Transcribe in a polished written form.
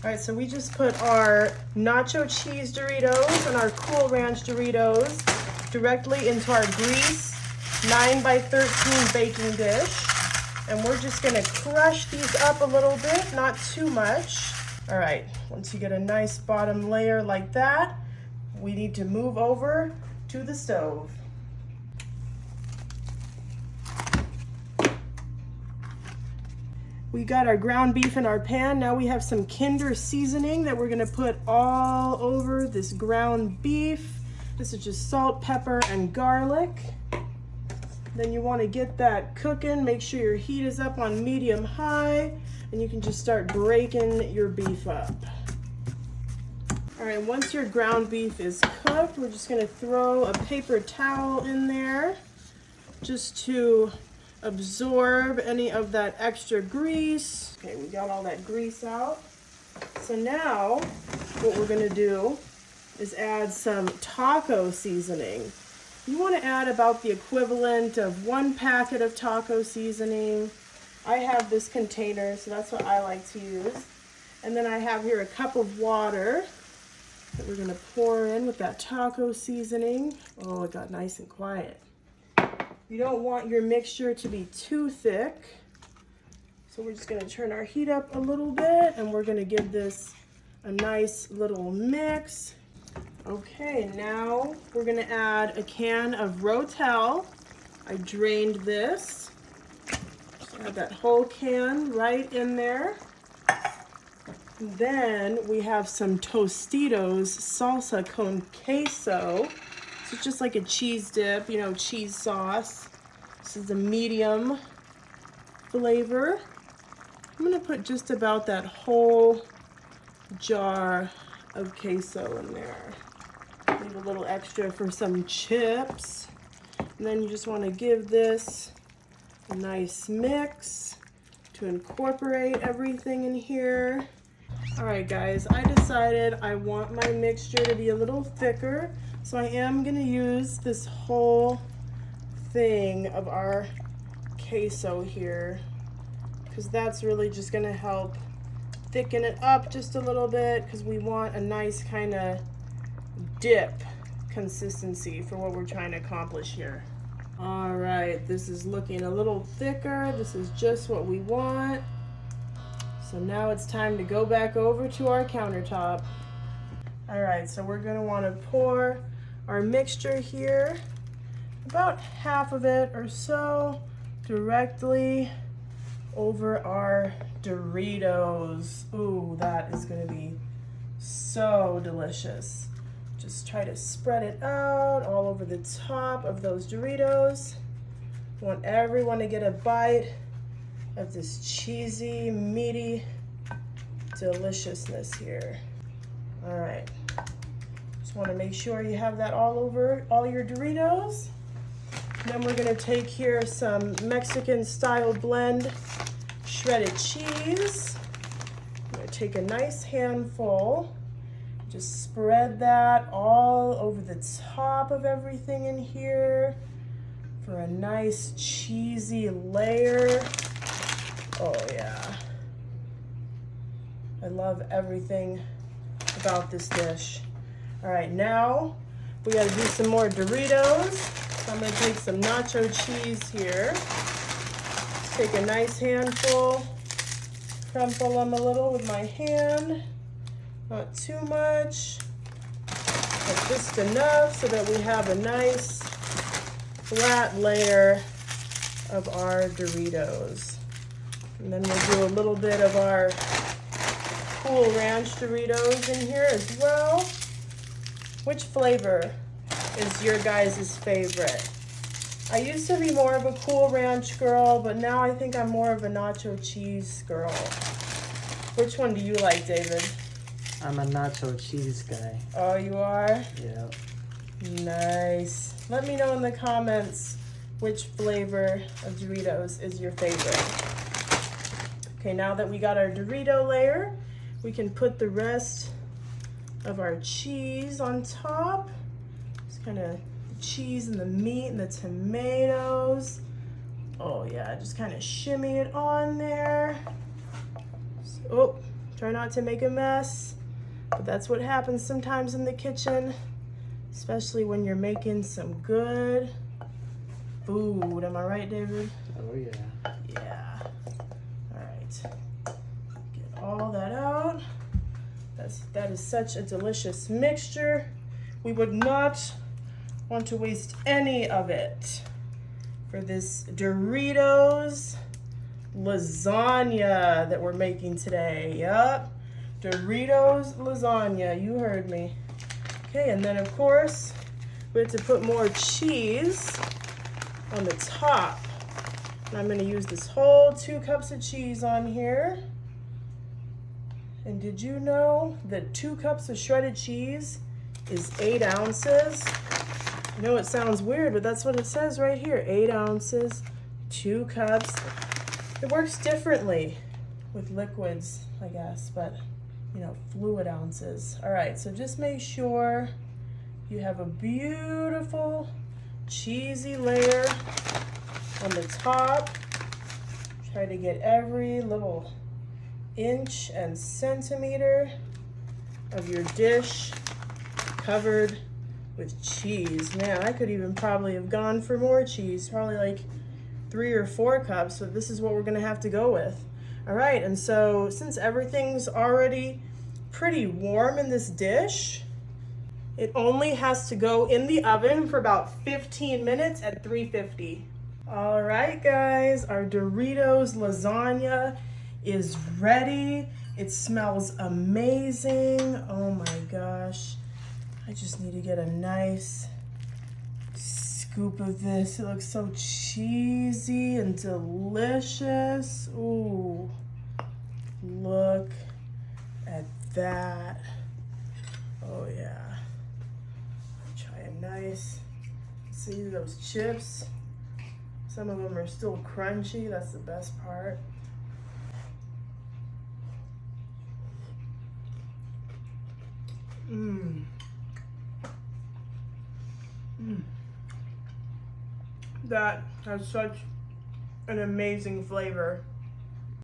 All right, so we just put our nacho cheese Doritos and our Cool Ranch Doritos directly into our grease 9x13 baking dish. And we're just gonna crush these up a little bit, not too much. All right, once you get a nice bottom layer like that, we need to move over to the stove. We got our ground beef in our pan. Now we have some Kinder seasoning that we're gonna put all over this ground beef. This is just salt, pepper, and garlic. Then you wanna get that cooking. Make sure your heat is up on medium high, and you can just start breaking your beef up. All right, once your ground beef is cooked, we're just gonna throw a paper towel in there just to absorb any of that extra grease. Okay, we got all that grease out. So now what we're gonna do is add some taco seasoning. You wanna add about the equivalent of 1 packet of taco seasoning. I have this container, so that's what I like to use. And then I have here a cup of water that we're gonna pour in with that taco seasoning. Oh, it got nice and quiet. You don't want your mixture to be too thick. So we're just gonna turn our heat up a little bit and we're gonna give this a nice little mix. Okay, now we're gonna add a can of Rotel. I drained this. Just add that whole can right in there. And then we have some Tostitos salsa con queso. So it's just like a cheese dip, you know, cheese sauce. This is a medium flavor. I'm gonna put just about that whole jar of queso in there. Leave a little extra for some chips. And then you just wanna give this a nice mix to incorporate everything in here. All right, guys, I decided I want my mixture to be a little thicker. So I am gonna use this whole thing of our queso here, because that's really just gonna help thicken it up just a little bit, because we want a nice kind of dip consistency for what we're trying to accomplish here. All right, this is looking a little thicker. This is just what we want. So now it's time to go back over to our countertop. All right, so we're gonna wanna pour our mixture here, about half of it or so, directly over our Doritos. Ooh, that is gonna be so delicious. Just try to spread it out all over the top of those Doritos. I want everyone to get a bite of this cheesy, meaty deliciousness here. All right. Want to make sure you have that all over all your Doritos. Then we're going to take here some Mexican style blend shredded cheese. I'm going to take a nice handful, just spread that all over the top of everything in here for a nice cheesy layer. Oh yeah, I love everything about this dish. All right, now we gotta do some more Doritos. So I'm gonna take some nacho cheese here. Just take a nice handful, crumple them a little with my hand. Not too much, but just enough so that we have a nice flat layer of our Doritos. And then we'll do a little bit of our Cool Ranch Doritos in here as well. Which flavor is your guys' favorite? I used to be more of a Cool Ranch girl, but now I think I'm more of a nacho cheese girl. Which one do you like, David? I'm a nacho cheese guy. Oh, you are? Yeah. Nice. Let me know in the comments which flavor of Doritos is your favorite. Okay, now that we got our Dorito layer, we can put the rest of our cheese on top. Just kind of cheese and the meat and the tomatoes. Oh yeah, just kind of shimmy it on there. So, oh, Try not to make a mess, but that's what happens sometimes in the kitchen, especially when you're making some good food. Am I right, David? Oh yeah. Yeah. All right. Get all that out. That is such a delicious mixture. We would not want to waste any of it for this Doritos lasagna that we're making today. Yup. Doritos lasagna. You heard me. Okay, and then of course we have to put more cheese on the top. And I'm gonna use this whole 2 cups of cheese on here. And did you know that 2 cups of shredded cheese is 8 ounces? I know it sounds weird, but that's what it says right here. 8 ounces, 2 cups. It works differently with liquids, I guess, but you know, fluid ounces. All right, so just make sure you have a beautiful cheesy layer on the top. Try to get every little inch and centimeter of your dish covered with cheese. Man, I could even probably have gone for more cheese, probably like 3 or 4 cups, but this is what we're gonna have to go with. All right, and so since everything's already pretty warm in this dish, it only has to go in the oven for about 15 minutes at 350. All right, guys, our Doritos lasagna is ready. It smells amazing. Oh my gosh. I just need to get a nice scoop of this. It looks so cheesy and delicious. Ooh, look at that. Oh yeah. Try a nice, see those chips? Some of them are still crunchy. That's the best part. Mmm. Mmm. That has such an amazing flavor.